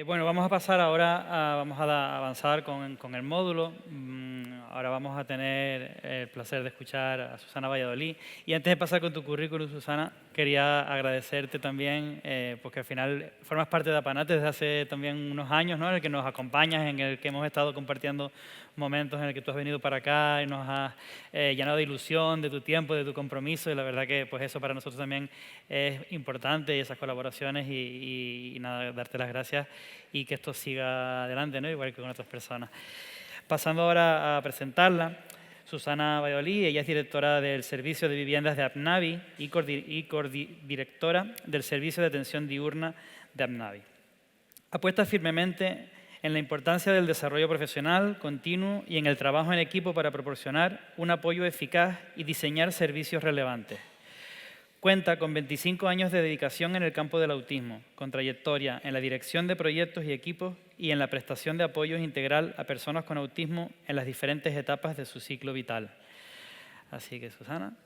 Bueno, vamos a pasar ahora, vamos a avanzar con el módulo. Ahora vamos a tener el placer de escuchar a Susana Valladolid. Y antes de pasar con tu currículum, Susana, quería agradecerte también, porque al final formas parte de Apanate desde hace también unos años, ¿no? En el que nos acompañas, en el que hemos estado compartiendo momentos en el que tú has venido para acá y nos has llenado de ilusión, de tu tiempo, de tu compromiso. Y la verdad que pues eso para nosotros también es importante, y esas colaboraciones y nada, darte las gracias y que esto siga adelante, ¿no? Igual que con otras personas. Pasando ahora a presentarla, Susana Valladolid, ella es directora del Servicio de Viviendas de APNAVI y codirectora del Servicio de Atención Diurna de APNAVI. Apuesta firmemente en la importancia del desarrollo profesional continuo y en el trabajo en equipo para proporcionar un apoyo eficaz y diseñar servicios relevantes. Cuenta con 25 años de dedicación en el campo del autismo, con trayectoria en la dirección de proyectos y equipos y en la prestación de apoyo integral a personas con autismo en las diferentes etapas de su ciclo vital. Así que, Susana.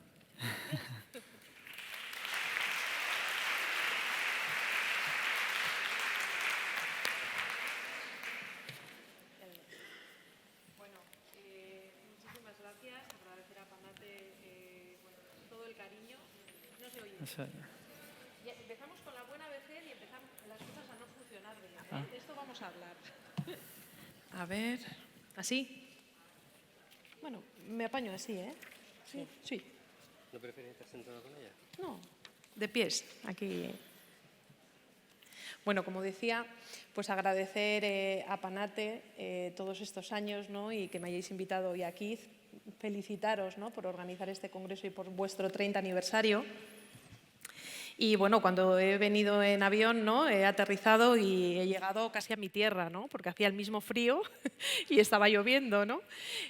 Bueno, muchísimas gracias. Agradecer a Apanate todo el cariño. No se oye. Empezamos con la buena vejez y empezamos las cosas a no funcionar bien. De esto vamos a hablar. A ver, ¿así? Bueno, me apaño así, ¿eh? Sí. ¿No prefieres estar sentado con ella? No, de pies, aquí. Bueno, como decía, pues agradecer a Apanate todos estos años, ¿no? Y que me hayáis invitado hoy aquí. Felicitaros, ¿no? Por organizar este congreso y por vuestro 30 aniversario. Y bueno, cuando he venido en avión, ¿no? He aterrizado y he llegado casi a mi tierra, ¿no? Porque hacía el mismo frío y estaba lloviendo, ¿no?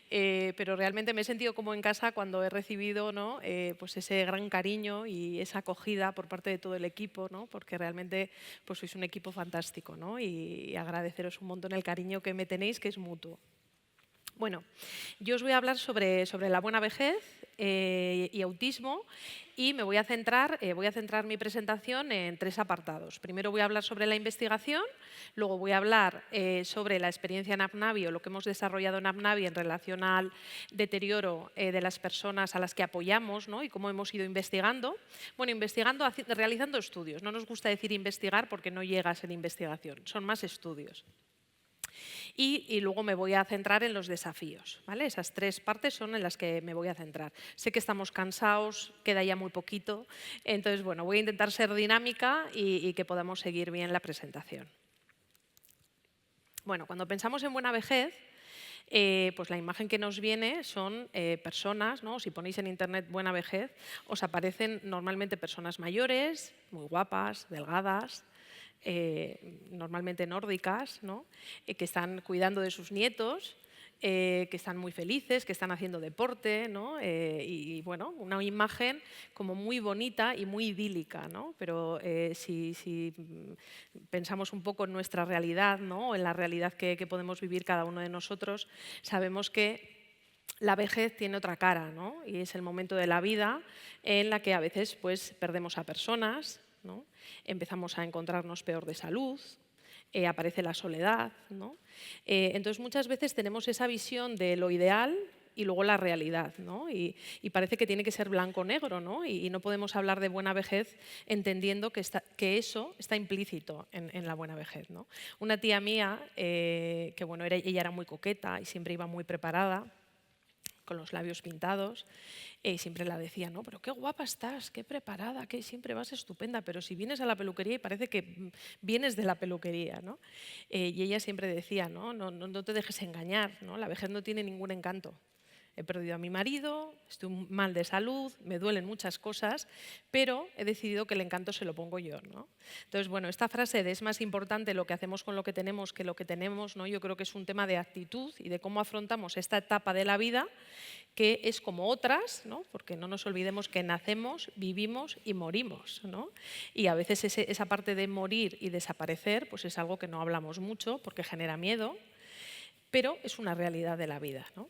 Pero realmente me he sentido como en casa cuando he recibido, ¿no? Pues ese gran cariño y esa acogida por parte de todo el equipo, ¿no? Porque realmente pues sois un equipo fantástico, ¿no? Y agradeceros un montón el cariño que me tenéis, que es mutuo. Bueno, yo os voy a hablar sobre la buena vejez y autismo y me voy a centrar mi presentación en tres apartados. Primero voy a hablar sobre la investigación, luego voy a hablar sobre la experiencia en APNAVI o lo que hemos desarrollado en APNAVI en relación al deterioro de las personas a las que apoyamos, ¿no? Y cómo hemos ido investigando. Bueno, realizando estudios. No nos gusta decir investigar porque no llega a ser investigación, son más estudios. Y luego me voy a centrar en los desafíos, ¿vale? Esas tres partes son en las que me voy a centrar. Sé que estamos cansados, queda ya muy poquito, entonces bueno, voy a intentar ser dinámica y que podamos seguir bien la presentación. Bueno, cuando pensamos en buena vejez, pues la imagen que nos viene son personas, ¿no? Si ponéis en internet buena vejez, os aparecen normalmente personas mayores, muy guapas, delgadas, normalmente nórdicas, ¿no? Que están cuidando de sus nietos, que están muy felices, que están haciendo deporte, ¿no? Y bueno, una imagen como muy bonita y muy idílica, ¿no? Pero si pensamos un poco en nuestra realidad, ¿no? En la realidad que podemos vivir cada uno de nosotros, sabemos que la vejez tiene otra cara, ¿no? Y es el momento de la vida en la que a veces pues, perdemos a personas, ¿no? Empezamos a encontrarnos peor de salud, aparece la soledad, ¿no? Entonces muchas veces tenemos esa visión de lo ideal y luego la realidad, ¿no? Y parece que tiene que ser blanco-negro, ¿no? Y no podemos hablar de buena vejez entendiendo que eso está implícito en la buena vejez, ¿no? Una tía mía, que bueno, ella era muy coqueta y siempre iba muy preparada, con los labios pintados, y siempre la decía, no, pero qué guapa estás, qué preparada, que siempre vas estupenda, pero si vienes a la peluquería y parece que vienes de la peluquería, ¿no? Y ella siempre decía, no te dejes engañar, ¿no? La vejez no tiene ningún encanto. He perdido a mi marido, estoy mal de salud, me duelen muchas cosas, pero he decidido que el encanto se lo pongo yo, ¿no? Entonces, bueno, esta frase de es más importante lo que hacemos con lo que tenemos que lo que tenemos, ¿no? Yo creo que es un tema de actitud y de cómo afrontamos esta etapa de la vida que es como otras, ¿no? Porque no nos olvidemos que nacemos, vivimos y morimos, ¿no? Y a veces esa parte de morir y desaparecer pues es algo que no hablamos mucho porque genera miedo, pero es una realidad de la vida, ¿no?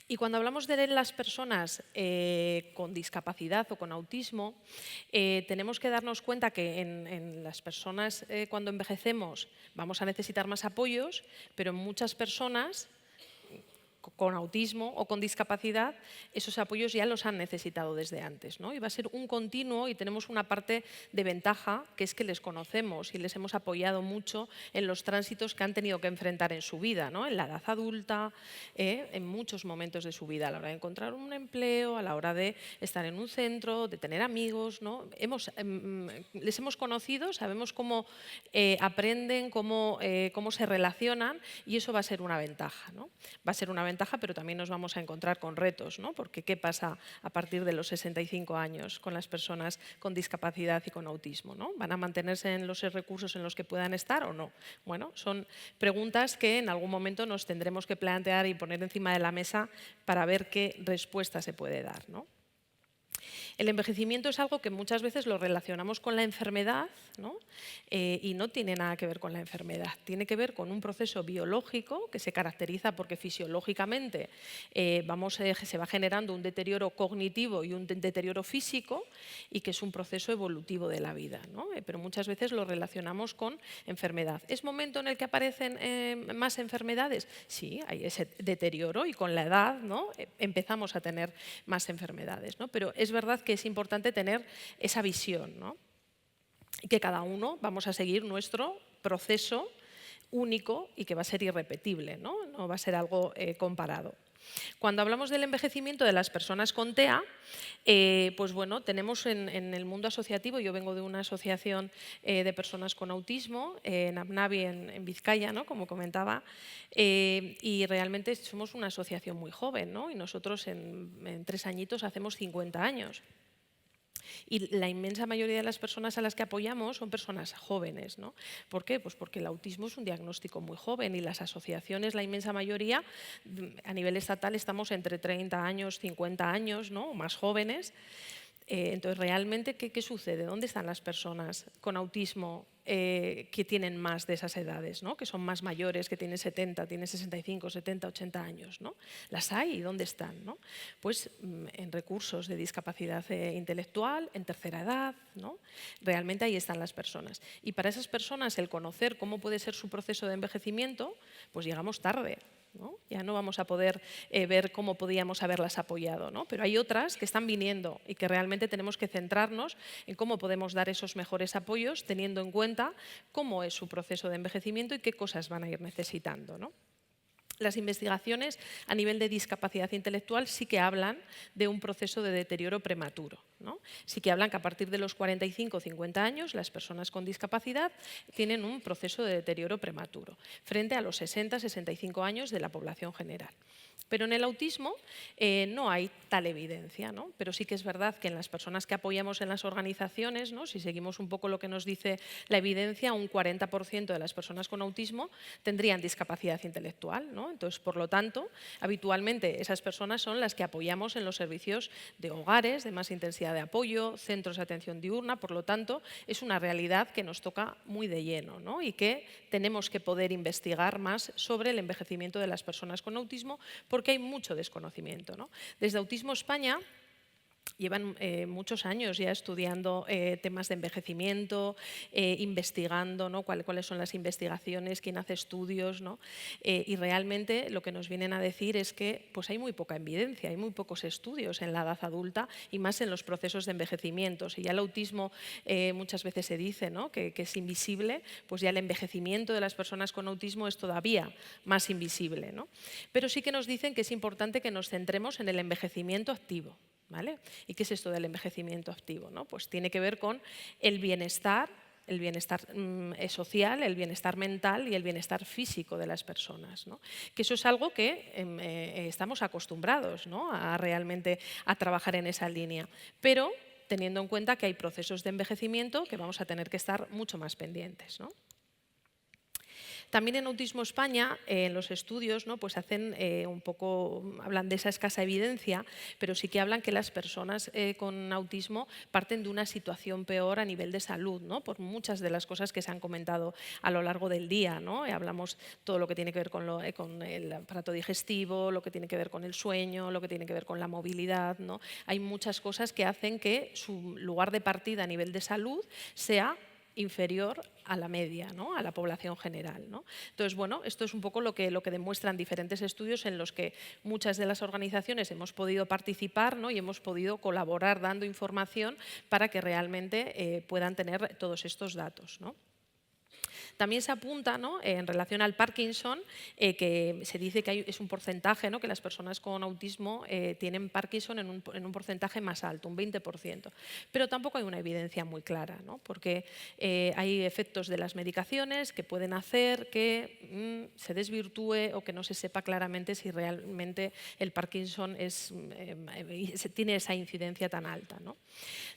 Y cuando hablamos de las personas con discapacidad o con autismo, tenemos que darnos cuenta que en las personas cuando envejecemos vamos a necesitar más apoyos, pero en muchas personas con autismo o con discapacidad, esos apoyos ya los han necesitado desde antes, ¿no? Y va a ser un continuo y tenemos una parte de ventaja, que es que les conocemos y les hemos apoyado mucho en los tránsitos que han tenido que enfrentar en su vida, ¿no? En la edad adulta, en muchos momentos de su vida, a la hora de encontrar un empleo, a la hora de estar en un centro, de tener amigos, ¿no? Les hemos conocido, sabemos cómo aprenden, cómo se relacionan, y eso va a ser una ventaja, ¿no? Va a ser una ventaja, pero también nos vamos a encontrar con retos, ¿no? Porque ¿qué pasa a partir de los 65 años con las personas con discapacidad y con autismo, ¿no? ¿Van a mantenerse en los recursos en los que puedan estar o no? Bueno, son preguntas que en algún momento nos tendremos que plantear y poner encima de la mesa para ver qué respuesta se puede dar, ¿no? El envejecimiento es algo que muchas veces lo relacionamos con la enfermedad, ¿no? Y no tiene nada que ver con la enfermedad. Tiene que ver con un proceso biológico que se caracteriza porque fisiológicamente se va generando un deterioro cognitivo y un deterioro físico, y que es un proceso evolutivo de la vida, ¿no? Pero muchas veces lo relacionamos con enfermedad. ¿Es momento en el que aparecen más enfermedades? Sí, hay ese deterioro y con la edad, ¿no? Empezamos a tener más enfermedades, ¿no? Pero es verdad que es importante tener esa visión, ¿no? Y que cada uno vamos a seguir nuestro proceso único y que va a ser irrepetible, ¿no? No va a ser algo comparado. Cuando hablamos del envejecimiento de las personas con TEA, pues bueno, tenemos en el mundo asociativo, yo vengo de una asociación de personas con autismo, en Apnavi, en Vizcaya, ¿no? Como comentaba, y realmente somos una asociación muy joven, ¿no? Y nosotros en 3 añitos hacemos 50 años. Y la inmensa mayoría de las personas a las que apoyamos son personas jóvenes, ¿no? ¿Por qué? Pues porque el autismo es un diagnóstico muy joven y las asociaciones, la inmensa mayoría, a nivel estatal estamos entre 30 años, 50 años, ¿no? O más jóvenes. Entonces, realmente, ¿qué sucede? ¿Dónde están las personas con autismo que tienen más de esas edades, ¿no? Que son más mayores, que tienen 70, tienen 65, 70, 80 años, ¿no? Las hay, ¿y dónde están, no? Pues en recursos de discapacidad intelectual, en tercera edad, ¿no? Realmente ahí están las personas. Y para esas personas el conocer cómo puede ser su proceso de envejecimiento, pues llegamos tarde, ¿no? Ya no vamos a poder ver cómo podíamos haberlas apoyado, ¿no? Pero hay otras que están viniendo y que realmente tenemos que centrarnos en cómo podemos dar esos mejores apoyos teniendo en cuenta cómo es su proceso de envejecimiento y qué cosas van a ir necesitando, ¿no? Las investigaciones a nivel de discapacidad intelectual sí que hablan de un proceso de deterioro prematuro, ¿no? Sí que hablan que a partir de los 45 o 50 años las personas con discapacidad tienen un proceso de deterioro prematuro frente a los 60, 65 años de la población general. Pero en el autismo no hay tal evidencia, ¿no? Pero sí que es verdad que en las personas que apoyamos en las organizaciones, ¿no? Si seguimos un poco lo que nos dice la evidencia, un 40% de las personas con autismo tendrían discapacidad intelectual, ¿no? Entonces, por lo tanto, habitualmente esas personas son las que apoyamos en los servicios de hogares, de más intensidad de apoyo, centros de atención diurna. Por lo tanto, es una realidad que nos toca muy de lleno, ¿no? Y que tenemos que poder investigar más sobre el envejecimiento de las personas con autismo, porque hay mucho desconocimiento, ¿no? Desde Autismo España llevan muchos años ya estudiando temas de envejecimiento, investigando, ¿no? cuáles son las investigaciones, quién hace estudios, ¿no? Y realmente lo que nos vienen a decir es que pues hay muy poca evidencia, hay muy pocos estudios en la edad adulta y más en los procesos de envejecimiento. Si ya el autismo muchas veces se dice, ¿no? que es invisible, pues ya el envejecimiento de las personas con autismo es todavía más invisible, ¿no? Pero sí que nos dicen que es importante que nos centremos en el envejecimiento activo. ¿Vale? ¿Y qué es esto del envejecimiento activo, ¿no? Pues tiene que ver con el bienestar social, el bienestar mental y el bienestar físico de las personas, ¿no? Que eso es algo que estamos acostumbrados, ¿no? a realmente a trabajar en esa línea, pero teniendo en cuenta que hay procesos de envejecimiento que vamos a tener que estar mucho más pendientes, ¿no? También en Autismo España, en los estudios, ¿no? Pues hacen un poco, hablan de esa escasa evidencia, pero sí que hablan que las personas con autismo parten de una situación peor a nivel de salud, ¿no? Por muchas de las cosas que se han comentado a lo largo del día, ¿no? Hablamos todo lo que tiene que ver con el aparato digestivo, lo que tiene que ver con el sueño, lo que tiene que ver con la movilidad, ¿no? Hay muchas cosas que hacen que su lugar de partida a nivel de salud sea inferior a la media, ¿no? A la población general, ¿no? Entonces, bueno, esto es un poco lo que demuestran diferentes estudios en los que muchas de las organizaciones hemos podido participar, ¿no? Y hemos podido colaborar dando información para que realmente puedan tener todos estos datos, ¿no? También se apunta, ¿no? En relación al Parkinson, que se dice que es un porcentaje, ¿no? Que las personas con autismo tienen Parkinson en un porcentaje más alto, un 20%. Pero tampoco hay una evidencia muy clara, ¿no? Porque hay efectos de las medicaciones que pueden hacer que se desvirtúe o que no se sepa claramente si realmente el Parkinson tiene esa incidencia tan alta, ¿no?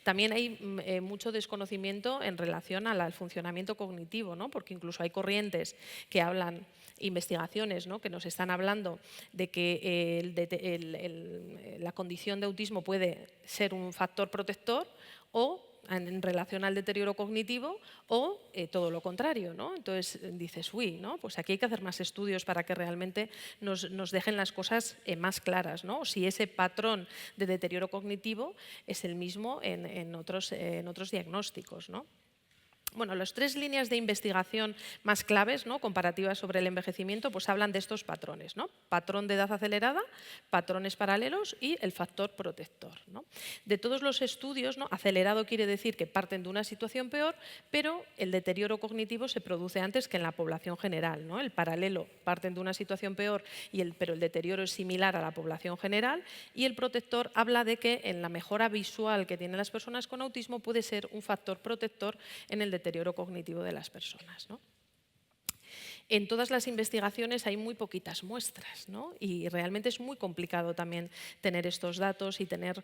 También hay mucho desconocimiento en relación al funcionamiento cognitivo, ¿no? Porque incluso hay corrientes que hablan, investigaciones, ¿no? Que nos están hablando de que la condición de autismo puede ser un factor protector o en relación al deterioro cognitivo o todo lo contrario, ¿no? Entonces dices, uy, ¿no? Pues aquí hay que hacer más estudios para que realmente nos dejen las cosas más claras, ¿no? Si ese patrón de deterioro cognitivo es el mismo en otros diagnósticos, ¿no? Bueno, las 3 líneas de investigación más claves, ¿no? Comparativas sobre el envejecimiento, pues hablan de estos patrones, ¿no? Patrón de edad acelerada, patrones paralelos y el factor protector, ¿no? De todos los estudios, ¿no? Acelerado quiere decir que parten de una situación peor, pero el deterioro cognitivo se produce antes que en la población general, ¿no? El paralelo parten de una situación peor, pero el deterioro es similar a la población general, y el protector habla de que en la mejora visual que tienen las personas con autismo puede ser un factor protector en el deterioro cognitivo de las personas, ¿no? En todas las investigaciones hay muy poquitas muestras, ¿no? Y realmente es muy complicado también tener estos datos y tener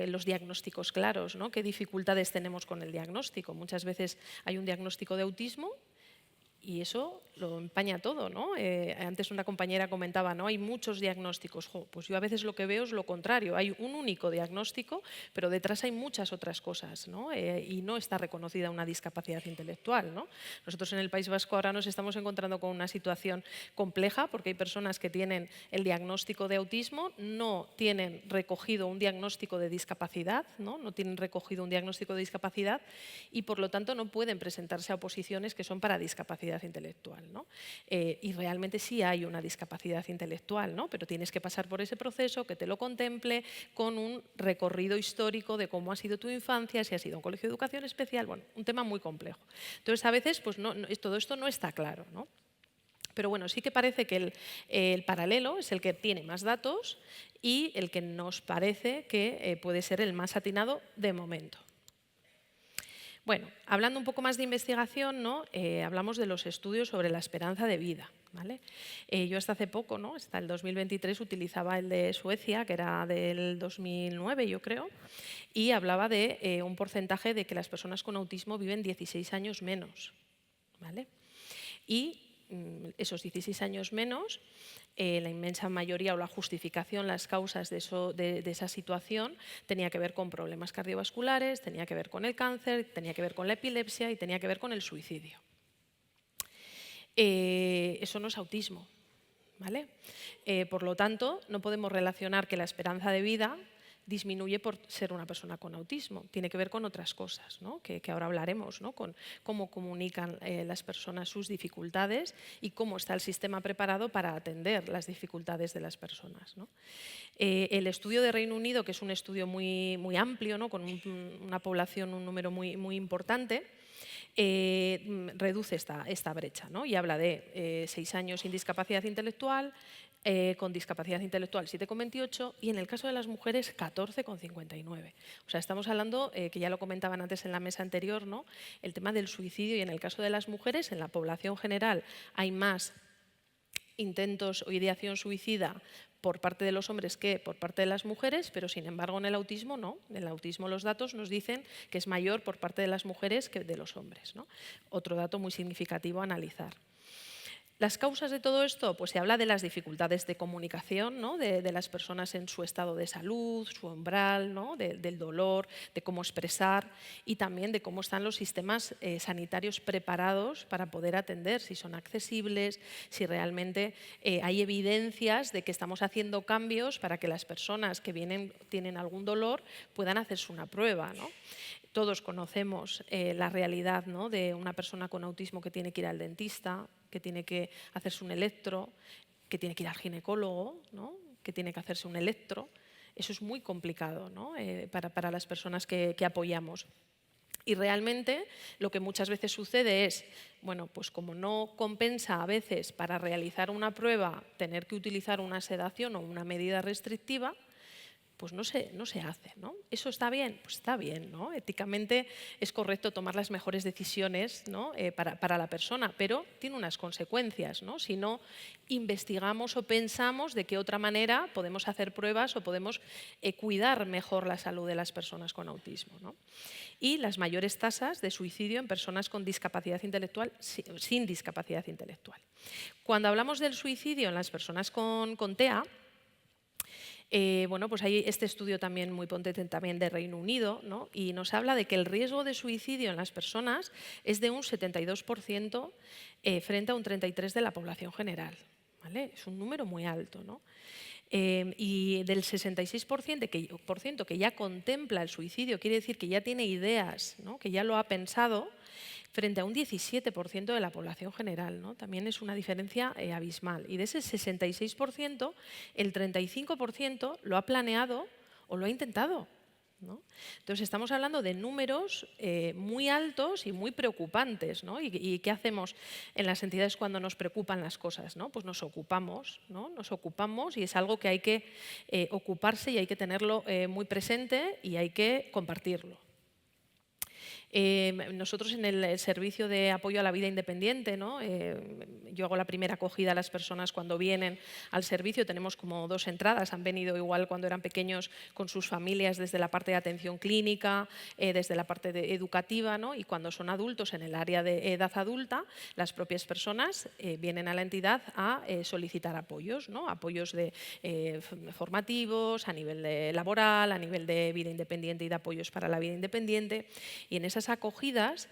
los diagnósticos claros, ¿no? ¿Qué dificultades tenemos con el diagnóstico? Muchas veces hay un diagnóstico de autismo y eso lo empaña todo, ¿no? Antes una compañera comentaba, ¿no? Hay muchos diagnósticos. Pues yo a veces lo que veo es lo contrario. Hay un único diagnóstico, pero detrás hay muchas otras cosas, ¿no? Y no está reconocida una discapacidad intelectual, ¿no? Nosotros en el País Vasco ahora nos estamos encontrando con una situación compleja porque hay personas que tienen el diagnóstico de autismo, no tienen recogido un diagnóstico de discapacidad, ¿no? No tienen recogido un diagnóstico de discapacidad y por lo tanto no pueden presentarse a oposiciones que son para discapacidad intelectual, ¿no? Y realmente sí hay una discapacidad intelectual, ¿no? Pero tienes que pasar por ese proceso, que te lo contemple, con un recorrido histórico de cómo ha sido tu infancia, si has ido a un colegio de educación especial, bueno, un tema muy complejo. Entonces, a veces pues todo esto no está claro, ¿no? Pero bueno, sí que parece que el paralelo es el que tiene más datos y el que nos parece que puede ser el más atinado de momento. Bueno, hablando un poco más de investigación, ¿no? Hablamos de los estudios sobre la esperanza de vida, ¿vale? Yo hasta hace poco, ¿no? Hasta el 2023, utilizaba el de Suecia, que era del 2009, yo creo, y hablaba de un porcentaje de que las personas con autismo viven 16 años menos, ¿vale? Y esos 16 años menos, la inmensa mayoría o la justificación, las causas de esa situación tenía que ver con problemas cardiovasculares, tenía que ver con el cáncer, tenía que ver con la epilepsia y tenía que ver con el suicidio. Eso no es autismo, ¿vale? Por lo tanto, no podemos relacionar que la esperanza de vida disminuye por ser una persona con autismo. Tiene que ver con otras cosas, ¿no? que ahora hablaremos, ¿no? Con cómo comunican las personas sus dificultades y cómo está el sistema preparado para atender las dificultades de las personas, ¿no? El estudio de Reino Unido, que es un estudio muy, muy amplio, ¿no? Con una población, un número muy, muy importante, reduce esta brecha, ¿no? Y habla de 6 años sin discapacidad intelectual, con discapacidad intelectual 7,28 y en el caso de las mujeres 14,59. O sea, estamos hablando, que ya lo comentaban antes en la mesa anterior, ¿no? El tema del suicidio y en el caso de las mujeres, en la población general hay más intentos o ideación suicida por parte de los hombres que por parte de las mujeres, pero sin embargo en el autismo no. En el autismo los datos nos dicen que es mayor por parte de las mujeres que de los hombres, ¿no? Otro dato muy significativo a analizar. Las causas de todo esto, pues se habla de las dificultades de comunicación, ¿no? de las personas en su estado de salud, su umbral, ¿no? del dolor, de cómo expresar y también de cómo están los sistemas sanitarios preparados para poder atender, si son accesibles, si realmente hay evidencias de que estamos haciendo cambios para que las personas que tienen algún dolor puedan hacerse una prueba, ¿no? Todos conocemos la realidad, ¿no? de una persona con autismo que tiene que ir al dentista, que tiene que hacerse un electro, que tiene que ir al ginecólogo, ¿no? que tiene que hacerse un electro. Eso es muy complicado, ¿no? para las personas que apoyamos. Y realmente lo que muchas veces sucede es, bueno, pues como no compensa a veces para realizar una prueba tener que utilizar una sedación o una medida restrictiva, pues no se hace, ¿no? ¿Eso está bien? Pues está bien, ¿no? Éticamente es correcto tomar las mejores decisiones, ¿no? para la persona, pero tiene unas consecuencias, ¿no? Si no investigamos o pensamos de qué otra manera podemos hacer pruebas o podemos cuidar mejor la salud de las personas con autismo, ¿no? Y las mayores tasas de suicidio en personas con discapacidad intelectual, sin discapacidad intelectual. Cuando hablamos del suicidio en las personas con TEA, bueno, pues hay este estudio también muy potente también de Reino Unido, ¿no? Y nos habla de que el riesgo de suicidio en las personas es de un 72% frente a un 33% de la población general. ¿Vale? Es un número muy alto, ¿no? Y del 66% que ya contempla el suicidio, quiere decir que ya tiene ideas, ¿no? que ya lo ha pensado, frente a un 17% de la población general, ¿no? También es una diferencia abismal. Y de ese 66%, el 35% lo ha planeado o lo ha intentado, ¿no? Entonces estamos hablando de números muy altos y muy preocupantes, ¿no? ¿Y qué hacemos en las entidades cuando nos preocupan las cosas, ¿no? Pues nos ocupamos, ¿no? Nos ocupamos y es algo que hay que ocuparse y hay que tenerlo muy presente y hay que compartirlo. Nosotros en el servicio de apoyo a la vida independiente, ¿no? Yo hago la primera acogida a las personas cuando vienen al servicio, tenemos como 2 entradas, han venido igual cuando eran pequeños con sus familias desde la parte de atención clínica, desde la parte educativa, ¿no? Y cuando son adultos en el área de edad adulta, las propias personas vienen a la entidad a solicitar apoyos, ¿no? Apoyos formativos, a nivel laboral, a nivel de vida independiente y de apoyos para la vida independiente. Y en esas acogidas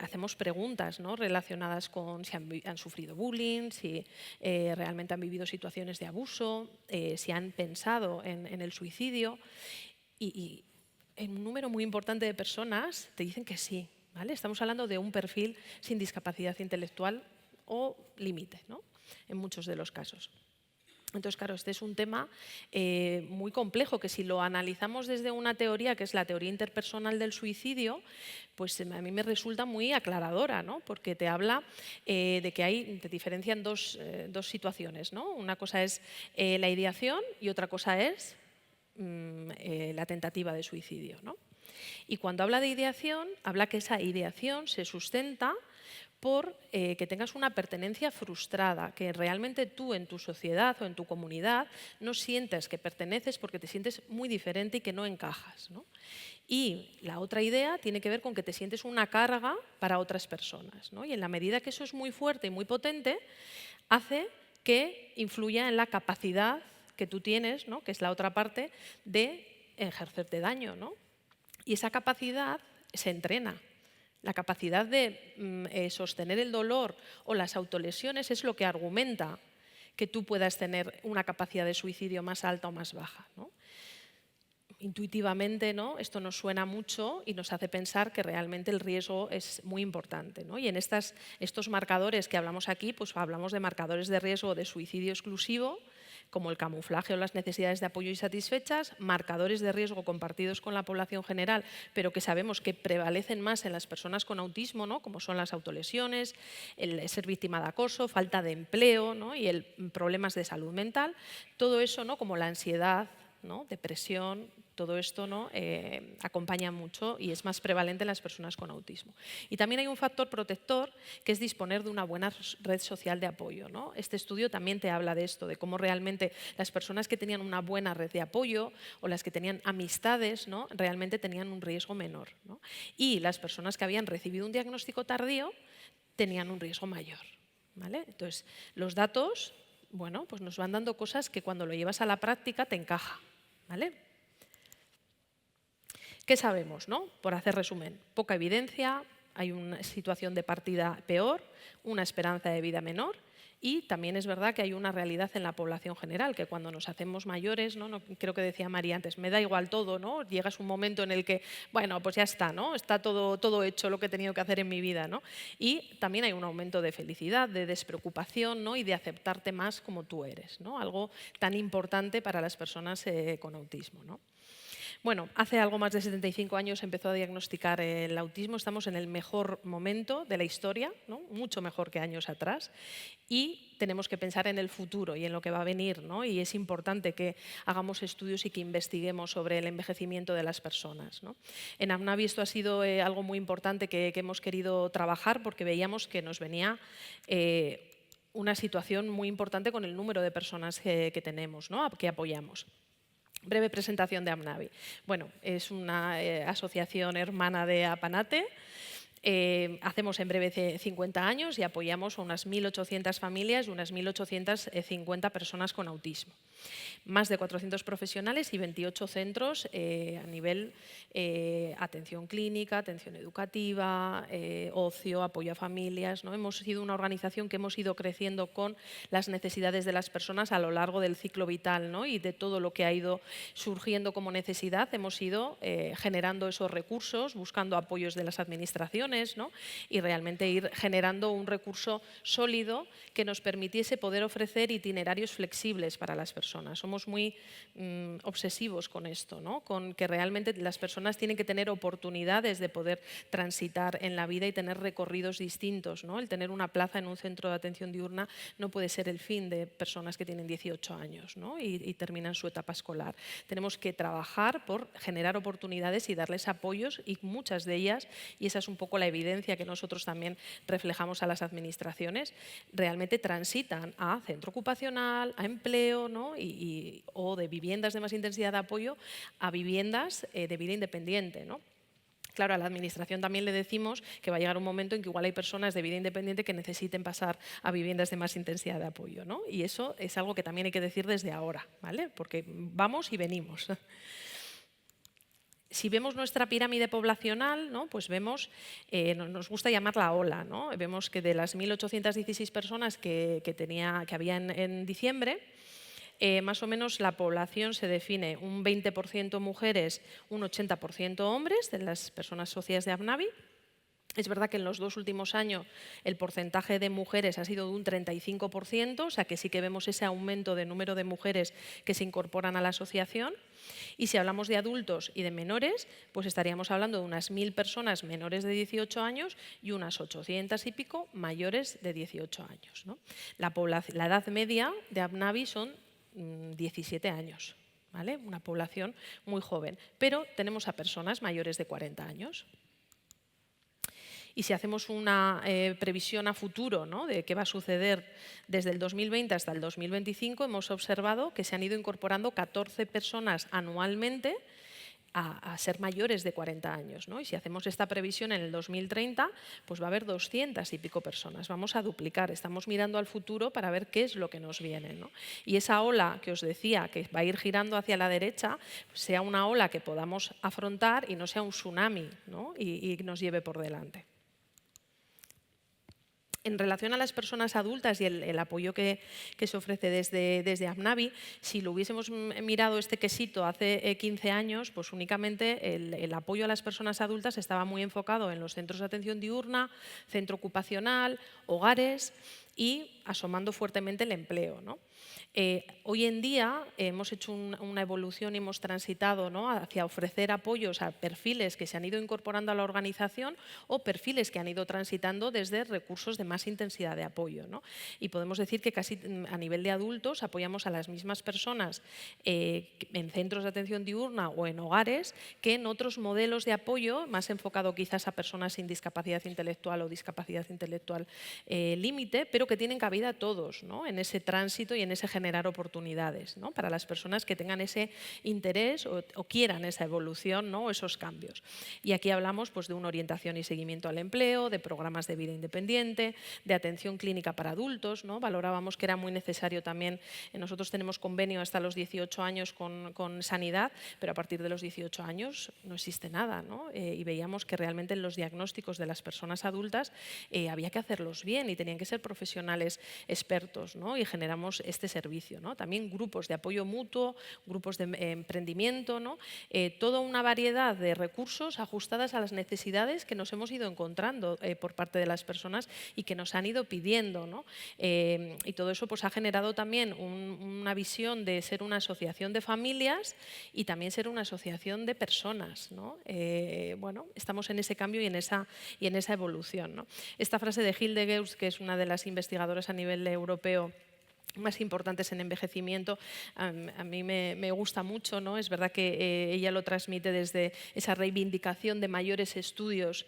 hacemos preguntas, ¿no? relacionadas con si han sufrido bullying, si realmente han vivido situaciones de abuso, si han pensado en el suicidio. Y un número muy importante de personas te dicen que sí. ¿Vale? Estamos hablando de un perfil sin discapacidad intelectual o límite, ¿no? en muchos de los casos. Entonces, claro, este es un tema muy complejo que si lo analizamos desde una teoría, que es la teoría interpersonal del suicidio, pues a mí me resulta muy aclaradora, ¿no? Porque te habla de que te diferencian dos situaciones, ¿no? Una cosa es la ideación y otra cosa es la tentativa de suicidio, ¿no? Y cuando habla de ideación, habla que esa ideación se sustenta por que tengas una pertenencia frustrada, que realmente tú en tu sociedad o en tu comunidad no sientas que perteneces porque te sientes muy diferente y que no encajas, ¿no? Y la otra idea tiene que ver con que te sientes una carga para otras personas, ¿no? Y en la medida que eso es muy fuerte y muy potente, hace que influya en la capacidad que tú tienes, ¿no? que es la otra parte, de ejercerte daño, ¿no? Y esa capacidad se entrena. La capacidad de sostener el dolor o las autolesiones es lo que argumenta que tú puedas tener una capacidad de suicidio más alta o más baja, ¿no? Intuitivamente, ¿no? Esto nos suena mucho y nos hace pensar que realmente el riesgo es muy importante, ¿no? Y en estos marcadores que hablamos aquí, pues hablamos de marcadores de riesgo de suicidio exclusivo, como el camuflaje o las necesidades de apoyo insatisfechas, marcadores de riesgo compartidos con la población general, pero que sabemos que prevalecen más en las personas con autismo, ¿no? como son las autolesiones, el ser víctima de acoso, falta de empleo, ¿no? y problemas de salud mental. Todo eso, ¿no? como la ansiedad, ¿no? depresión, todo esto, ¿no? acompaña mucho y es más prevalente en las personas con autismo. Y también hay un factor protector que es disponer de una buena red social de apoyo, ¿no? Este estudio también te habla de esto, de cómo realmente las personas que tenían una buena red de apoyo o las que tenían amistades, ¿no? realmente tenían un riesgo menor, ¿no? Y las personas que habían recibido un diagnóstico tardío tenían un riesgo mayor. ¿vale? Entonces, los datos, bueno, pues nos van dando cosas que cuando lo llevas a la práctica te encaja, ¿vale? ¿Qué sabemos, no? Por hacer resumen, poca evidencia, hay una situación de partida peor, una esperanza de vida menor y también es verdad que hay una realidad en la población general, que cuando nos hacemos mayores, ¿no? Creo que decía María antes, me da igual todo, ¿no? Llegas un momento en el que, bueno, pues ya está, ¿no? Está todo hecho lo que he tenido que hacer en mi vida, ¿no? Y también hay un aumento de felicidad, de despreocupación, ¿no? Y de aceptarte más como tú eres, ¿no? Algo tan importante para las personas con autismo, ¿no? Bueno, hace algo más de 75 años se empezó a diagnosticar el autismo. Estamos en el mejor momento de la historia, ¿no? Mucho mejor que años atrás. Y tenemos que pensar en el futuro y en lo que va a venir, ¿no? Y es importante que hagamos estudios y que investiguemos sobre el envejecimiento de las personas, ¿no? En AMNAVI esto ha sido algo muy importante que hemos querido trabajar porque veíamos que nos venía una situación muy importante con el número de personas que tenemos, ¿no? Que apoyamos. Breve presentación de AMNAVI. Bueno, es una asociación hermana de APANATE. Hacemos en breve 50 años y apoyamos a unas 1.800 familias y unas 1.850 personas con autismo. Más de 400 profesionales y 28 centros a nivel atención clínica, atención educativa, ocio, apoyo a familias, ¿no? Hemos sido una organización que hemos ido creciendo con las necesidades de las personas a lo largo del ciclo vital, ¿no? Y de todo lo que ha ido surgiendo como necesidad, hemos ido generando esos recursos, buscando apoyos de las administraciones, ¿no? Y realmente ir generando un recurso sólido que nos permitiese poder ofrecer itinerarios flexibles para las personas. Somos muy obsesivos con esto, ¿no? Con que realmente las personas tienen que tener oportunidades de poder transitar en la vida y tener recorridos distintos, ¿no? El tener una plaza en un centro de atención diurna no puede ser el fin de personas que tienen 18 años, ¿no? y terminan su etapa escolar. Tenemos que trabajar por generar oportunidades y darles apoyos y muchas de ellas, y esa es un poco la evidencia que nosotros también reflejamos a las administraciones, realmente transitan a centro ocupacional, a empleo, ¿no? o de viviendas de más intensidad de apoyo a viviendas de vida independiente, ¿no? Claro, a la administración también le decimos que va a llegar un momento en que igual hay personas de vida independiente que necesiten pasar a viviendas de más intensidad de apoyo, ¿no? Y eso es algo que también hay que decir desde ahora, ¿vale? Porque vamos y venimos. Si vemos nuestra pirámide poblacional, ¿no? Pues vemos, nos gusta llamarla ola, ¿no? Vemos que de las 1.816 personas que había en diciembre, más o menos la población se define un 20% mujeres, un 80% hombres de las personas socias de AMNAVI. Es verdad que en los 2 últimos años el porcentaje de mujeres ha sido de un 35%, o sea que sí que vemos ese aumento de número de mujeres que se incorporan a la asociación. Y si hablamos de adultos y de menores, pues estaríamos hablando de unas 1.000 personas menores de 18 años y unas 800 y pico mayores de 18 años, ¿no? La edad media de AMNAVI son 17 años, ¿vale? Una población muy joven, pero tenemos a personas mayores de 40 años. Y si hacemos una previsión a futuro, ¿no? De qué va a suceder desde el 2020 hasta el 2025, hemos observado que se han ido incorporando 14 personas anualmente a ser mayores de 40 años, ¿no? Y si hacemos esta previsión en el 2030, pues va a haber 200 y pico personas. Vamos a duplicar, estamos mirando al futuro para ver qué es lo que nos viene, ¿no? Y esa ola que os decía, que va a ir girando hacia la derecha, pues sea una ola que podamos afrontar y no sea un tsunami, ¿no? y nos lleve por delante. En relación a las personas adultas y el apoyo que se ofrece desde AMNAVI, si lo hubiésemos mirado este quesito hace 15 años, pues únicamente el apoyo a las personas adultas estaba muy enfocado en los centros de atención diurna, centro ocupacional, hogares y asomando fuertemente el empleo, ¿no? Hoy en día hemos hecho una evolución y hemos transitado, ¿no? hacia ofrecer apoyos a perfiles que se han ido incorporando a la organización o perfiles que han ido transitando desde recursos de más intensidad de apoyo, ¿no? Y podemos decir que casi a nivel de adultos apoyamos a las mismas personas en centros de atención diurna o en hogares que en otros modelos de apoyo, más enfocado quizás a personas sin discapacidad intelectual o discapacidad intelectual límite, pero creo que tienen cabida todos, ¿no? En ese tránsito y en ese generar oportunidades, ¿no? Para las personas que tengan ese interés o quieran esa evolución, ¿no? O esos cambios. Y aquí hablamos pues, de una orientación y seguimiento al empleo, de programas de vida independiente, de atención clínica para adultos, ¿no? Valorábamos que era muy necesario también, nosotros tenemos convenio hasta los 18 años con Sanidad, pero a partir de los 18 años no existe nada, ¿no? Y veíamos que realmente en los diagnósticos de las personas adultas había que hacerlos bien y tenían que ser profesionales expertos, ¿no? Y generamos este servicio, ¿no? También grupos de apoyo mutuo, grupos de emprendimiento, ¿no? Toda una variedad de recursos ajustadas a las necesidades que nos hemos ido encontrando por parte de las personas y que nos han ido pidiendo, ¿no? Y todo eso pues, ha generado también una visión de ser una asociación de familias y también ser una asociación de personas, ¿no? Bueno, estamos en ese cambio y en esa evolución, ¿no? Esta frase de Hilde Geus, que es una de las investigadoras a nivel europeo más importantes en envejecimiento, a mí me gusta mucho, ¿no? Es verdad que ella lo transmite desde esa reivindicación de mayores estudios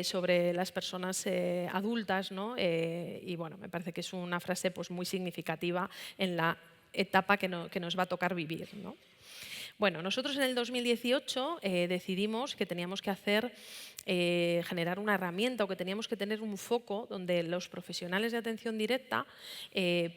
sobre las personas adultas, ¿no? Y bueno, me parece que es una frase pues, muy significativa en la etapa que nos va a tocar vivir, ¿no? Bueno, nosotros en el 2018 decidimos que teníamos que generar una herramienta o que teníamos que tener un foco donde los profesionales de atención directa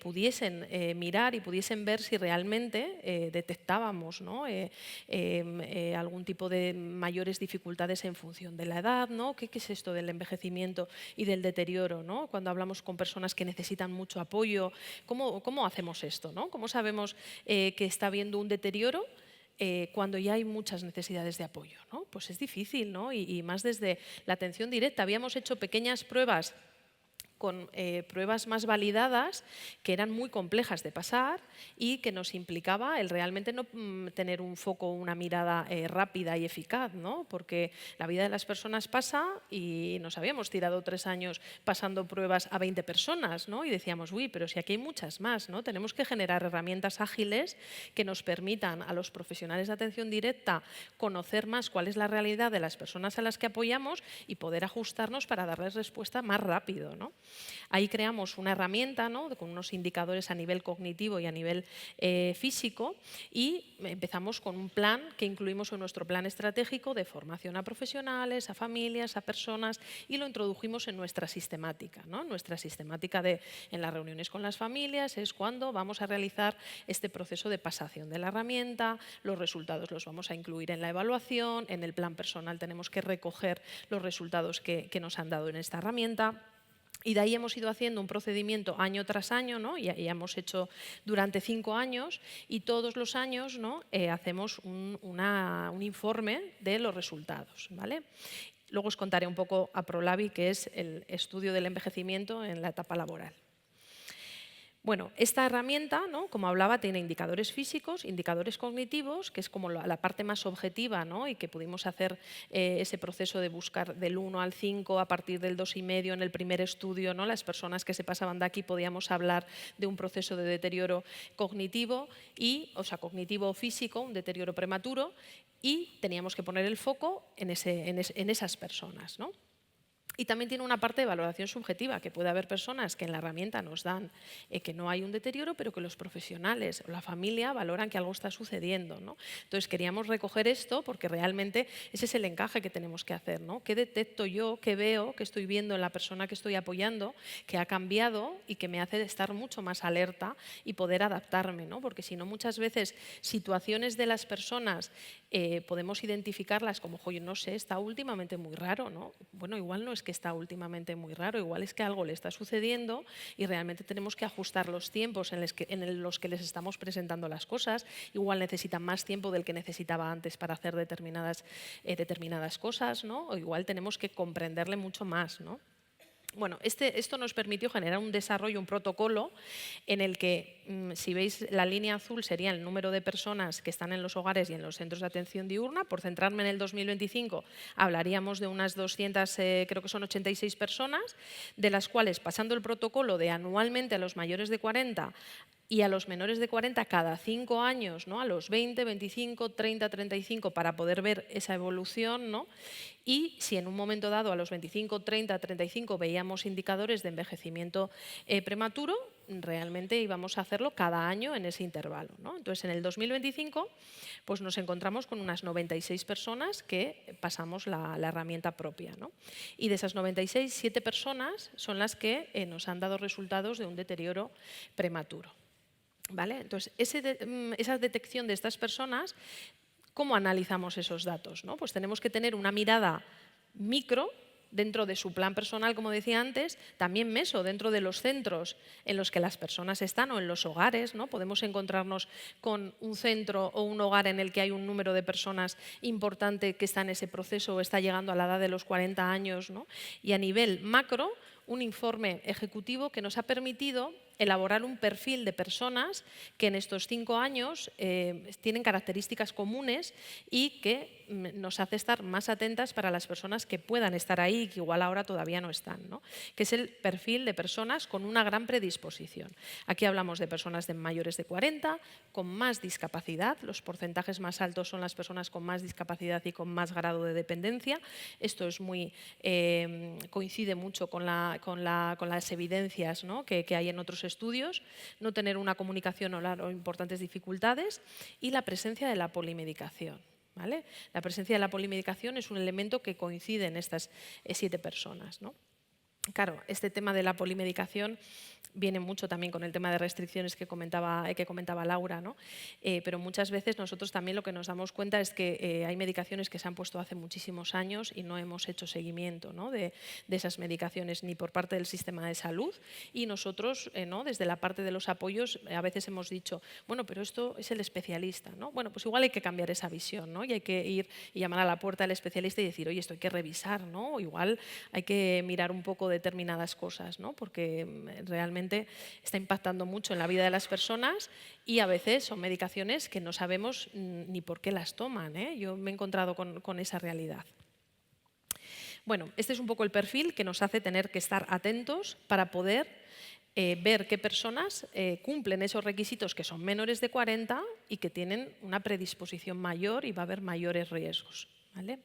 pudiesen mirar y pudiesen ver si realmente detectábamos, ¿no? Algún tipo de mayores dificultades en función de la edad, ¿no? ¿Qué es esto del envejecimiento y del deterioro, ¿no? Cuando hablamos con personas que necesitan mucho apoyo, ¿cómo hacemos esto, ¿no? ¿Cómo sabemos que está habiendo un deterioro cuando ya hay muchas necesidades de apoyo, ¿no? Pues es difícil, ¿no? Y más desde la atención directa. Habíamos hecho pequeñas pruebas con pruebas más validadas que eran muy complejas de pasar y que nos implicaba el realmente no tener un foco, una mirada rápida y eficaz, ¿no? Porque la vida de las personas pasa y nos habíamos tirado 3 años pasando pruebas a 20 personas, ¿no? Y decíamos, uy, pero si aquí hay muchas más, ¿no? Tenemos que generar herramientas ágiles que nos permitan a los profesionales de atención directa conocer más cuál es la realidad de las personas a las que apoyamos y poder ajustarnos para darles respuesta más rápido, ¿no? Ahí creamos una herramienta, ¿no? Con unos indicadores a nivel cognitivo y a nivel físico y empezamos con un plan que incluimos en nuestro plan estratégico de formación a profesionales, a familias, a personas y lo introdujimos en nuestra sistemática, ¿no? Nuestra sistemática en las reuniones con las familias es cuando vamos a realizar este proceso de pasación de la herramienta, los resultados los vamos a incluir en la evaluación, en el plan personal tenemos que recoger los resultados que nos han dado en esta herramienta. Y de ahí hemos ido haciendo un procedimiento año tras año, ¿no? Y hemos hecho durante 5 años y todos los años, ¿no? Hacemos un informe de los resultados, ¿vale? Luego os contaré un poco a Prolabi, que es el estudio del envejecimiento en la etapa laboral. Bueno, esta herramienta, ¿no? Como hablaba, tiene indicadores físicos, indicadores cognitivos, que es como la parte más objetiva, ¿no? Y que pudimos hacer ese proceso de buscar del 1 al 5 a partir del 2,5 en el primer estudio, ¿no? Las personas que se pasaban de aquí podíamos hablar de un proceso de deterioro cognitivo, cognitivo o físico, un deterioro prematuro, y teníamos que poner el foco en esas personas, ¿no? Y también tiene una parte de valoración subjetiva, que puede haber personas que en la herramienta nos dan que no hay un deterioro, pero que los profesionales o la familia valoran que algo está sucediendo, ¿no? Entonces queríamos recoger esto porque realmente ese es el encaje que tenemos que hacer, ¿no? ¿Qué detecto yo, qué veo, qué estoy viendo en la persona que estoy apoyando, que ha cambiado y que me hace estar mucho más alerta y poder adaptarme, ¿no? Porque si no, muchas veces situaciones de las personas podemos identificarlas como, oye, no sé, está últimamente muy raro, ¿no? Bueno, igual no es que está últimamente muy raro, igual es que algo le está sucediendo y realmente tenemos que ajustar los tiempos en los que les estamos presentando las cosas. Igual necesitan más tiempo del que necesitaba antes para hacer determinadas cosas, ¿no? O igual tenemos que comprenderle mucho más, ¿no? Bueno, esto nos permitió generar un desarrollo, un protocolo en el que, si veis, la línea azul sería el número de personas que están en los hogares y en los centros de atención diurna. Por centrarme en el 2025, hablaríamos de unas 200, creo que son 86 personas, de las cuales, pasando el protocolo de anualmente a los mayores de 40 y a los menores de 40 cada 5 años, ¿no? A los 20, 25, 30, 35, para poder ver esa evolución, ¿no? Y si en un momento dado a los 25, 30, 35 veíamos indicadores de envejecimiento prematuro, realmente íbamos a hacerlo cada año en ese intervalo, ¿no? Entonces, en el 2025 pues nos encontramos con unas 96 personas que pasamos la herramienta propia, ¿no? Y de esas 96, 7 personas son las que nos han dado resultados de un deterioro prematuro. ¿Vale? Entonces, esa detección de estas personas, ¿cómo analizamos esos datos? ¿No? Pues tenemos que tener una mirada micro dentro de su plan personal, como decía antes, también meso dentro de los centros en los que las personas están o en los hogares, ¿no? Podemos encontrarnos con un centro o un hogar en el que hay un número de personas importante que está en ese proceso o está llegando a la edad de los 40 años, ¿no? Y a nivel macro, un informe ejecutivo que nos ha permitido elaborar un perfil de personas que en estos 5 años tienen características comunes y que nos hace estar más atentas para las personas que puedan estar ahí y que igual ahora todavía no están, ¿no? Que es el perfil de personas con una gran predisposición. Aquí hablamos de personas de mayores de 40, con más discapacidad. Los porcentajes más altos son las personas con más discapacidad y con más grado de dependencia. Esto es coincide mucho con las evidencias, ¿no? que hay en otros estudios. No tener una comunicación oral o importantes dificultades y la presencia de la polimedicación. ¿Vale? La presencia de la polimedicación es un elemento que coincide en estas 7 personas, ¿no? Claro, este tema de la polimedicación viene mucho también con el tema de restricciones que comentaba Laura, ¿no? Pero muchas veces nosotros también lo que nos damos cuenta es que hay medicaciones que se han puesto hace muchísimos años y no hemos hecho seguimiento, ¿no? de esas medicaciones ni por parte del sistema de salud, y nosotros, ¿no? Desde la parte de los apoyos a veces hemos dicho, bueno, pero esto es el especialista, ¿no? Bueno, pues igual hay que cambiar esa visión, ¿no? Y hay que ir y llamar a la puerta del especialista y decir, oye, esto hay que revisar, ¿no? O igual hay que mirar un poco determinadas cosas, ¿no? Porque realmente está impactando mucho en la vida de las personas y a veces son medicaciones que no sabemos ni por qué las toman, ¿eh? Yo me he encontrado con esa realidad. Bueno, este es un poco el perfil que nos hace tener que estar atentos para poder ver qué personas cumplen esos requisitos que son menores de 40 y que tienen una predisposición mayor y va a haber mayores riesgos, ¿vale?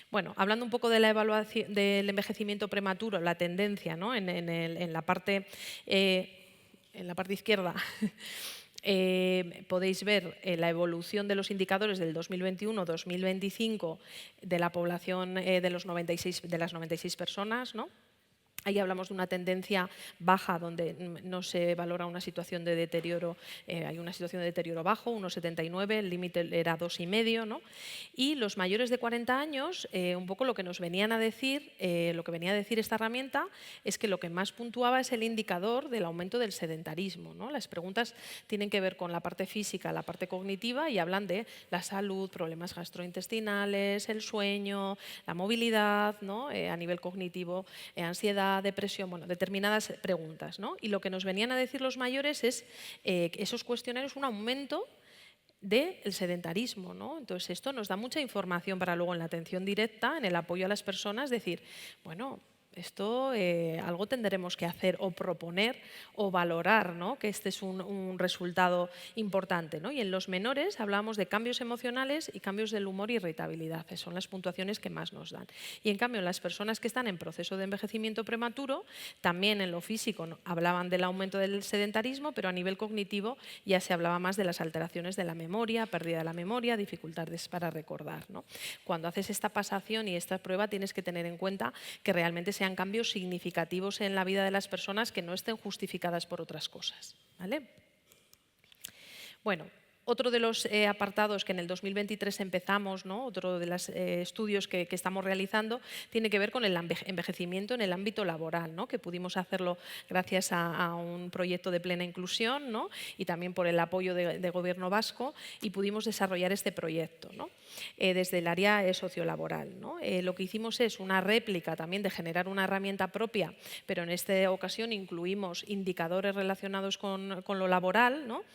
Bueno, hablando un poco de la evaluación del envejecimiento prematuro, la tendencia, ¿no? en la parte izquierda podéis ver la evolución de los indicadores del 2021-2025 de la población de las 96 personas, ¿no? Ahí hablamos de una tendencia baja donde no se valora una situación de deterioro, hay una situación de deterioro bajo, 1,79, el límite era 2,5, ¿no? Y los mayores de 40 años, un poco lo que nos venían a decir, lo que venía a decir esta herramienta es que lo que más puntuaba es el indicador del aumento del sedentarismo, ¿no? Las preguntas tienen que ver con la parte física, la parte cognitiva y hablan de la salud, problemas gastrointestinales, el sueño, la movilidad, ¿no? A nivel cognitivo, ansiedad, depresión, bueno, determinadas preguntas, ¿no? Y lo que nos venían a decir los mayores es que esos cuestionarios, un aumento del sedentarismo, ¿no? Entonces esto nos da mucha información para luego en la atención directa, en el apoyo a las personas, decir, bueno, esto algo tendremos que hacer o proponer o valorar, ¿no? Que este es un resultado importante, ¿no? Y en los menores hablábamos de cambios emocionales y cambios del humor y irritabilidad, que son las puntuaciones que más nos dan. Y en cambio, en las personas que están en proceso de envejecimiento prematuro, también en lo físico, ¿no? Hablaban del aumento del sedentarismo, pero a nivel cognitivo ya se hablaba más de las alteraciones de la memoria, pérdida de la memoria, dificultades para recordar, ¿no? Cuando haces esta pasación y esta prueba tienes que tener en cuenta que realmente sean cambios significativos en la vida de las personas que no estén justificadas por otras cosas, ¿vale? Bueno, otro de los apartados que en el 2023 empezamos, ¿no? Otro de los estudios que estamos realizando, tiene que ver con el envejecimiento en el ámbito laboral, ¿no? Que pudimos hacerlo gracias a un proyecto de plena inclusión, ¿no? Y también por el apoyo de Gobierno vasco, y pudimos desarrollar este proyecto, ¿no? Desde el área sociolaboral, ¿no? Lo que hicimos es una réplica también de generar una herramienta propia, pero en esta ocasión incluimos indicadores relacionados con lo laboral, ¿no?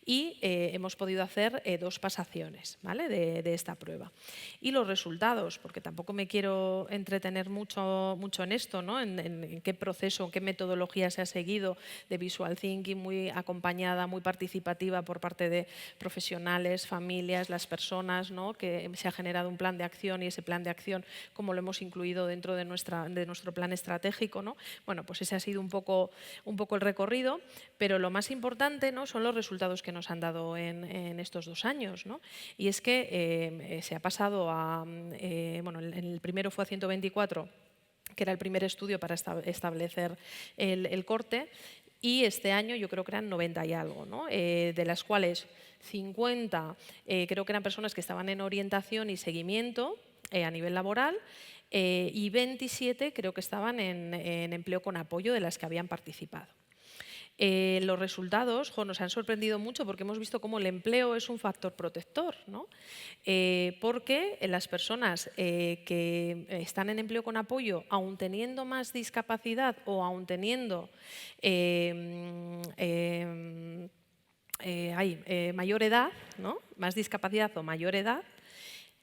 y hemos podido hacer 2 pasaciones, ¿vale? de esta prueba. Y los resultados, porque tampoco me quiero entretener mucho en esto, ¿no? en qué proceso, qué metodología se ha seguido de Visual Thinking, muy acompañada, muy participativa por parte de profesionales, familias, las personas, ¿no? que se ha generado un plan de acción y ese plan de acción, como lo hemos incluido dentro de nuestro plan estratégico, ¿no? Bueno, pues ese ha sido un poco el recorrido, pero lo más importante, ¿no? son los resultados que nos han dado en estos 2 años, ¿no? Y es que se ha pasado a, bueno, el primero fue a 124, que era el primer estudio para establecer el corte, y este año yo creo que eran 90 y algo, ¿no? De las cuales 50 creo que eran personas que estaban en orientación y seguimiento a nivel laboral, y 27 creo que estaban en empleo con apoyo, de las que habían participado. Los resultados nos han sorprendido mucho, porque hemos visto cómo el empleo es un factor protector, ¿no? Porque las personas que están en empleo con apoyo, aun teniendo más discapacidad o aun teniendo mayor edad, ¿no? más discapacidad o mayor edad,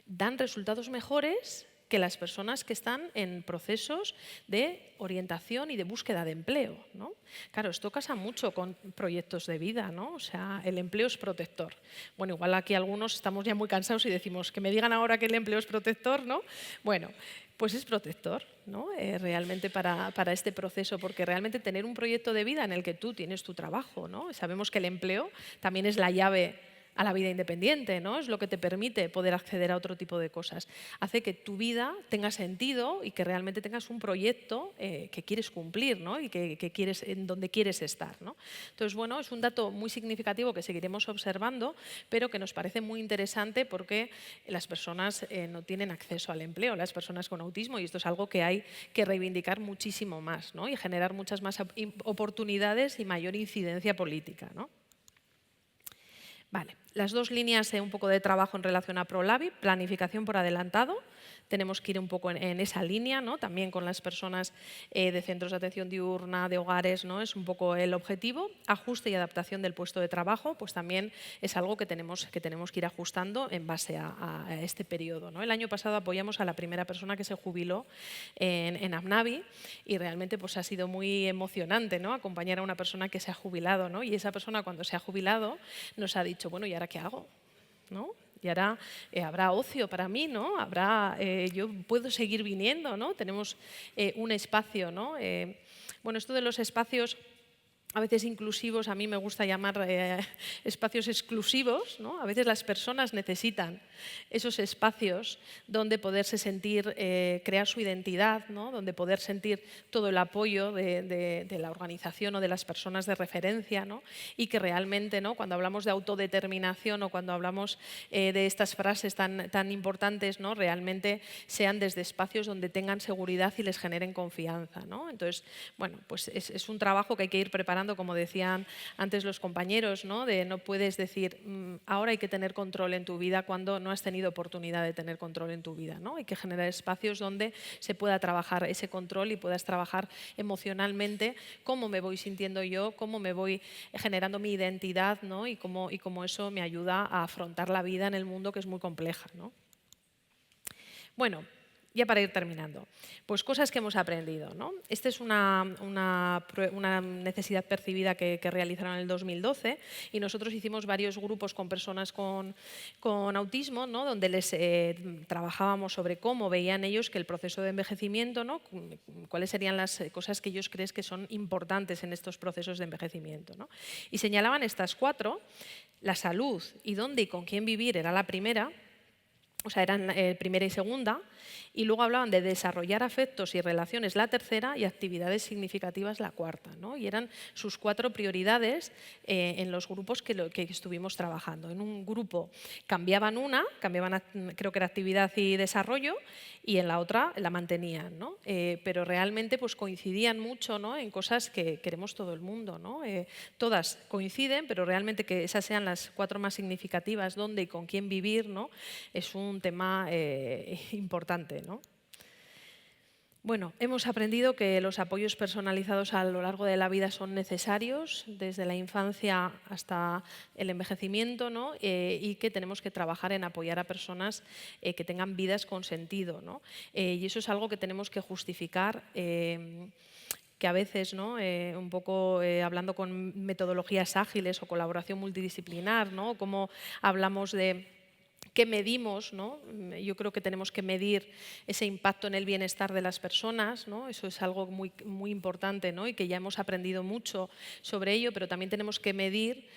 dan resultados mejores que las personas que están en procesos de orientación y de búsqueda de empleo, ¿no? Claro, esto casa mucho con proyectos de vida, ¿no? O sea, el empleo es protector. Bueno, igual aquí algunos estamos ya muy cansados y decimos que me digan ahora que el empleo es protector, ¿no? Bueno, pues es protector, ¿no? Realmente para este proceso, porque realmente tener un proyecto de vida en el que tú tienes tu trabajo, ¿no? Sabemos que el empleo también es la llave a la vida independiente, ¿no? Es lo que te permite poder acceder a otro tipo de cosas. Hace que tu vida tenga sentido y que realmente tengas un proyecto que quieres cumplir, ¿no? y que quieres, en donde quieres estar, ¿no? Entonces, bueno, es un dato muy significativo que seguiremos observando, pero que nos parece muy interesante, porque las personas no tienen acceso al empleo, las personas con autismo, y esto es algo que hay que reivindicar muchísimo más, ¿no? y generar muchas más oportunidades y mayor incidencia política, ¿no? Vale, las 2 líneas un poco de trabajo en relación a ProLabi, planificación por adelantado. Tenemos que ir un poco en esa línea, ¿no? También con las personas de centros de atención diurna, de hogares, ¿no? Es un poco el objetivo. Ajuste y adaptación del puesto de trabajo, pues también es algo que tenemos que ir ajustando en base a este periodo, ¿no? El año pasado apoyamos a la primera persona que se jubiló en Apnavi, y realmente pues ha sido muy emocionante, ¿no? Acompañar a una persona que se ha jubilado, ¿no? Y esa persona, cuando se ha jubilado, nos ha dicho, bueno, ¿y ahora qué hago? ¿No? Y ahora habrá ocio para mí, ¿no? Yo puedo seguir viniendo, ¿no? Tenemos un espacio, ¿no? Bueno, esto de los espacios a veces inclusivos, a mí me gusta llamar espacios exclusivos, ¿no? A veces las personas necesitan esos espacios donde poderse sentir, crear su identidad, ¿no? Donde poder sentir todo el apoyo de la organización o de las personas de referencia, ¿no? Y que realmente, ¿no? Cuando hablamos de autodeterminación, o cuando hablamos de estas frases tan importantes, ¿no? Realmente sean desde espacios donde tengan seguridad y les generen confianza, ¿no? Entonces, bueno, pues es un trabajo que hay que ir preparando, como decían antes los compañeros, ¿no? No puedes decir, ahora hay que tener control en tu vida, cuando no has tenido oportunidad de tener control en tu vida, ¿no? Hay que generar espacios donde se pueda trabajar ese control y puedas trabajar emocionalmente cómo me voy sintiendo yo, cómo me voy generando mi identidad, ¿no? y cómo eso me ayuda a afrontar la vida en el mundo, que es muy compleja, ¿no? Bueno, ya para ir terminando, pues cosas que hemos aprendido, ¿no? Esta es una necesidad percibida que realizaron en el 2012, y nosotros hicimos varios grupos con personas con autismo, ¿no? Donde les trabajábamos sobre cómo veían ellos que el proceso de envejecimiento, ¿no? Cuáles serían las cosas que ellos creen que son importantes en estos procesos de envejecimiento, ¿no? Y señalaban estas 4, la salud y dónde y con quién vivir era la primera, o sea, eran primera y segunda, y luego hablaban de desarrollar afectos y relaciones la tercera, y actividades significativas la cuarta, ¿no? Y eran sus 4 prioridades en los grupos que estuvimos trabajando. En un grupo cambiaban creo que era actividad y desarrollo, y en la otra la mantenían, ¿no? Pero realmente pues coincidían mucho, ¿no? En cosas que queremos todo el mundo, ¿no? Todas coinciden, pero realmente que esas sean las 4 más significativas, dónde y con quién vivir, ¿no? Es un tema importante, ¿no? Bueno, hemos aprendido que los apoyos personalizados a lo largo de la vida son necesarios, desde la infancia hasta el envejecimiento, ¿no? Y que tenemos que trabajar en apoyar a personas que tengan vidas con sentido, ¿no? Y eso es algo que tenemos que justificar. Que a veces, ¿no? Un poco hablando con metodologías ágiles o colaboración multidisciplinar, ¿no? Cómo hablamos de qué medimos, ¿no? Yo creo que tenemos que medir ese impacto en el bienestar de las personas, ¿no? Eso es algo muy, muy importante, ¿no? Y que ya hemos aprendido mucho sobre ello, pero también tenemos que medir,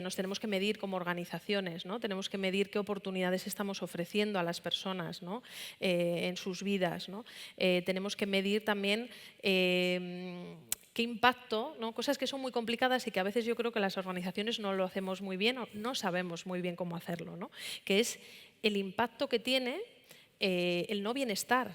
nos tenemos que medir como organizaciones, ¿no? Tenemos que medir qué oportunidades estamos ofreciendo a las personas, ¿no? En sus vidas, ¿no? Tenemos que medir también qué impacto, ¿no? Cosas que son muy complicadas y que a veces yo creo que las organizaciones no lo hacemos muy bien o no sabemos muy bien cómo hacerlo, ¿no? Que es el impacto que tiene el no bienestar,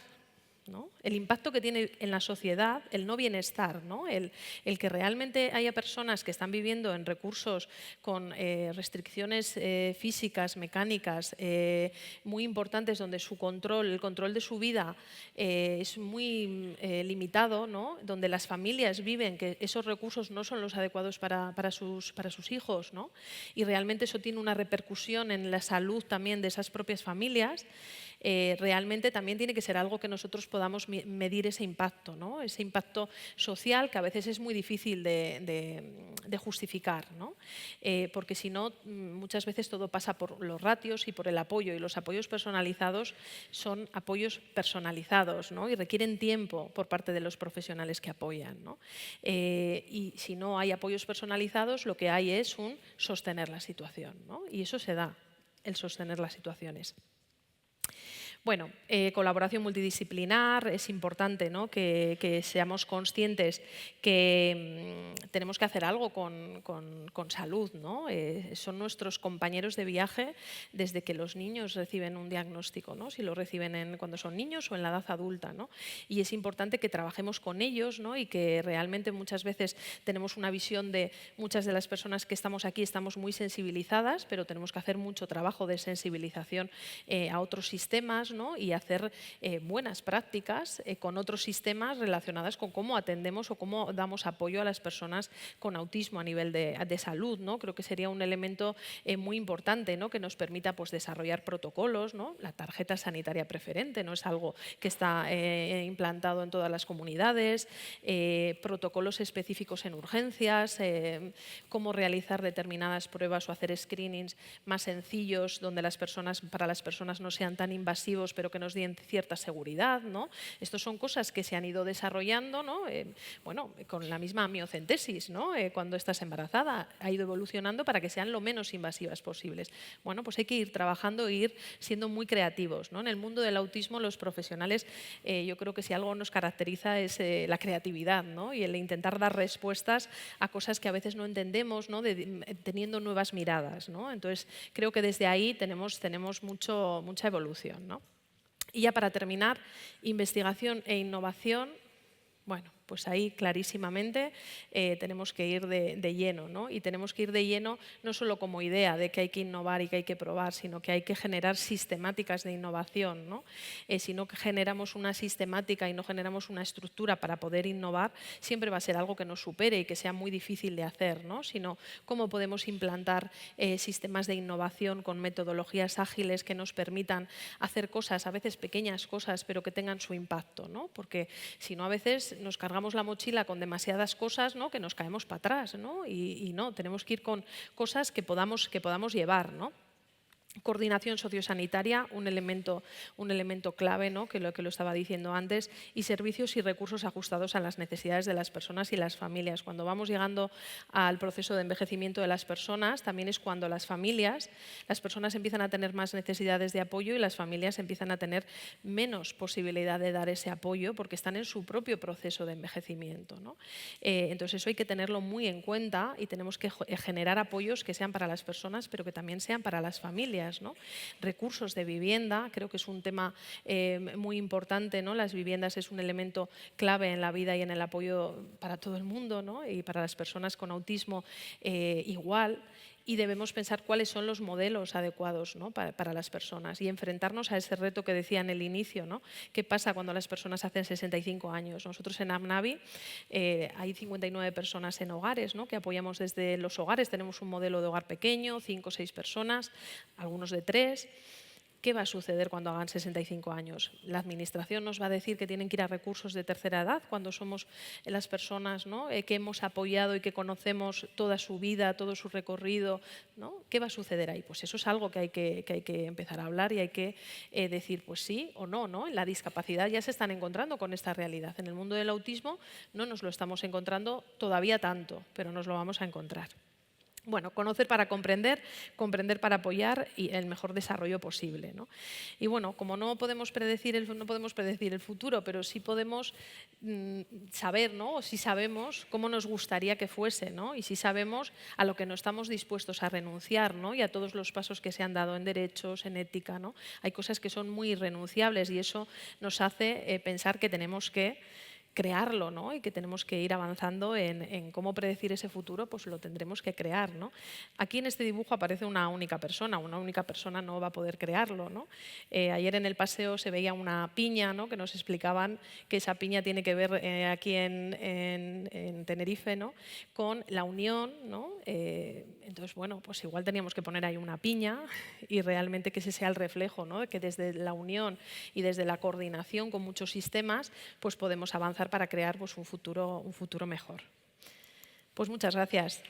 ¿no? El impacto que tiene en la sociedad el no bienestar, ¿no? El que realmente haya personas que están viviendo en recursos con restricciones físicas, mecánicas, muy importantes, donde el control de su vida es muy limitado, ¿no? Donde las familias viven que esos recursos no son los adecuados para sus hijos, ¿no? Y realmente eso tiene una repercusión en la salud también de esas propias familias. Realmente también tiene que ser algo que nosotros podamos medir ese impacto, ¿no? Ese impacto social que a veces es muy difícil de justificar, ¿no? Porque si no, muchas veces todo pasa por los ratios y por el apoyo, y los apoyos personalizados son apoyos personalizados, ¿no? Y requieren tiempo por parte de los profesionales que apoyan, ¿no? Y si no hay apoyos personalizados, lo que hay es un sostener la situación, ¿no? Y eso se da, el sostener las situaciones. Bueno, colaboración multidisciplinar, es importante, ¿no? que seamos conscientes que tenemos que hacer algo con salud, ¿no? Son nuestros compañeros de viaje desde que los niños reciben un diagnóstico, ¿no? Si lo reciben cuando son niños o en la edad adulta, ¿no? Y es importante que trabajemos con ellos, ¿no? Y que realmente muchas veces tenemos una visión de muchas de las personas que estamos aquí, estamos muy sensibilizadas, pero tenemos que hacer mucho trabajo de sensibilización a otros sistemas, ¿no? Y hacer buenas prácticas con otros sistemas relacionadas con cómo atendemos o cómo damos apoyo a las personas con autismo a nivel de salud, ¿no? Creo que sería un elemento muy importante, ¿no? Que nos permita pues, desarrollar protocolos, ¿no? La tarjeta sanitaria preferente no es algo que está implantado en todas las comunidades, protocolos específicos en urgencias, cómo realizar determinadas pruebas o hacer screenings más sencillos donde para las personas no sean tan invasivos, pero que nos den cierta seguridad, ¿no? Estos son cosas que se han ido desarrollando, ¿no? Bueno, con la misma amniocentesis, ¿no? Cuando estás embarazada, ha ido evolucionando para que sean lo menos invasivas posibles. Bueno, pues hay que ir trabajando e ir siendo muy creativos, ¿no? En el mundo del autismo, los profesionales, yo creo que si algo nos caracteriza es la creatividad, ¿no? Y el intentar dar respuestas a cosas que a veces no entendemos, ¿no? Teniendo nuevas miradas, ¿no? Entonces, creo que desde ahí tenemos mucha evolución, ¿no? Y ya para terminar, investigación e innovación. Bueno, pues ahí clarísimamente tenemos que ir de lleno, ¿no? Y tenemos que ir de lleno no solo como idea de que hay que innovar y que hay que probar, sino que hay que generar sistemáticas de innovación, ¿no? Si no generamos una sistemática y no generamos una estructura para poder innovar, siempre va a ser algo que nos supere y que sea muy difícil de hacer, ¿no? Sino cómo podemos implantar sistemas de innovación con metodologías ágiles que nos permitan hacer cosas, a veces pequeñas cosas, pero que tengan su impacto, ¿no? Porque si no, a veces nos cargamos la mochila con demasiadas cosas, ¿no? Que nos caemos para atrás, ¿no? Y no, tenemos que ir con cosas que podamos llevar, ¿no? Coordinación sociosanitaria, un elemento clave, ¿no? que lo estaba diciendo antes, y servicios y recursos ajustados a las necesidades de las personas y las familias. Cuando vamos llegando al proceso de envejecimiento de las personas, también es cuando las personas empiezan a tener más necesidades de apoyo y las familias empiezan a tener menos posibilidad de dar ese apoyo porque están en su propio proceso de envejecimiento, ¿no? Entonces eso hay que tenerlo muy en cuenta y tenemos que generar apoyos que sean para las personas, pero que también sean para las familias, ¿no? Recursos de vivienda, creo que es un tema muy importante, ¿no? Las viviendas es un elemento clave en la vida y en el apoyo para todo el mundo, ¿no? Y para las personas con autismo igual. y debemos pensar cuáles son los modelos adecuados, ¿no? para las personas y enfrentarnos a ese reto que decía en el inicio, ¿no? ¿Qué pasa cuando las personas hacen 65 años? Nosotros en AppNavi hay 59 personas en hogares, ¿no? que apoyamos desde los hogares. Tenemos un modelo de hogar pequeño, 5 o 6 personas, algunos de 3. ¿Qué va a suceder cuando hagan 65 años? ¿La administración nos va a decir que tienen que ir a recursos de tercera edad cuando somos las personas, ¿no? que hemos apoyado y que conocemos toda su vida, todo su recorrido? ¿No? ¿Qué va a suceder ahí? Pues eso es algo que hay que empezar a hablar y hay que decir pues sí o no, ¿no? En la discapacidad ya se están encontrando con esta realidad. En el mundo del autismo no nos lo estamos encontrando todavía tanto, pero nos lo vamos a encontrar. Bueno, conocer para comprender, comprender para apoyar y el mejor desarrollo posible, ¿no? Y bueno, como no podemos predecir el futuro, pero sí podemos saber, ¿no? O sí sabemos cómo nos gustaría que fuese, ¿no? Y sí sabemos a lo que no estamos dispuestos a renunciar, ¿no? Y a todos los pasos que se han dado en derechos, en ética, ¿no? Hay cosas que son muy irrenunciables y eso nos hace pensar que tenemos que crearlo, ¿no? Y que tenemos que ir avanzando en cómo predecir ese futuro, pues lo tendremos que crear, ¿no? Aquí en este dibujo aparece una única persona no va a poder crearlo, ¿no? Ayer en el paseo se veía una piña, ¿no? que nos explicaban que esa piña tiene que ver aquí en Tenerife, ¿no? con la unión, ¿no? Entonces, bueno, pues igual teníamos que poner ahí una piña y realmente que ese sea el reflejo, ¿no? de que desde la unión y desde la coordinación con muchos sistemas, pues podemos avanzar para crear pues, un futuro mejor. Pues muchas gracias.